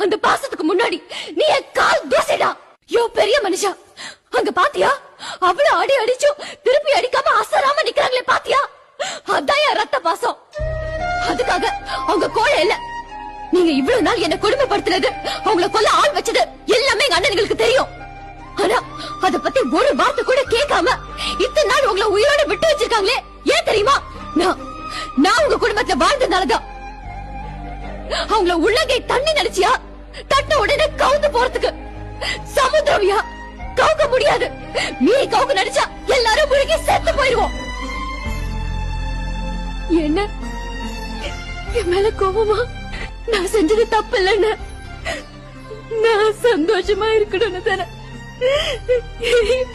அந்த பாசத்துக்கு முன்னாடி நீ என் கால் தூசிடா. யோ பெரிய மனுஷா, அங்க பாத்தியா? அவ்வளவு அடி அடிச்சும் திருப்பி அடிக்காம அசராம நிக்கிறாங்களே பாத்தியா? அதான் என் ரத்த பாசம். அதுக்காக அவங்க கோழை இல்ல. நீங்க இவ்வளவு நாள் என்ன கொடுமைப்படுத்துறது, அவங்கள கொல்ல ஆள் வச்சது எல்லாமே எங்க அண்ணனுங்களுக்கு தெரியும். ஆனா அத பத்தி ஒரு வார்த்தை கூட கேட்காம இத்தனை நாள் உங்களை உயிரோட விட்டு வச்சிருக்காங்களே, ஏன் தெரியுமா? நான் உங்க குடும்பத்துல வாழ்ந்ததுனாலதான். அவங்கள உள்ளங்கை தண்ணி நினைச்சியா தட்ட உடனே கவுந்து போறதுக்கு. சமுத்திரவியா கவுக்க முடியாது. மீறி கவுக்க நினைச்சா எல்லாரும் முழுகி செத்து போயிருவோம். என்ன என் மேல கோபமா? நான் செஞ்சது தப்பு இல்லன்னு, நான் சந்தோஷமா இருக்கணும்னு தானே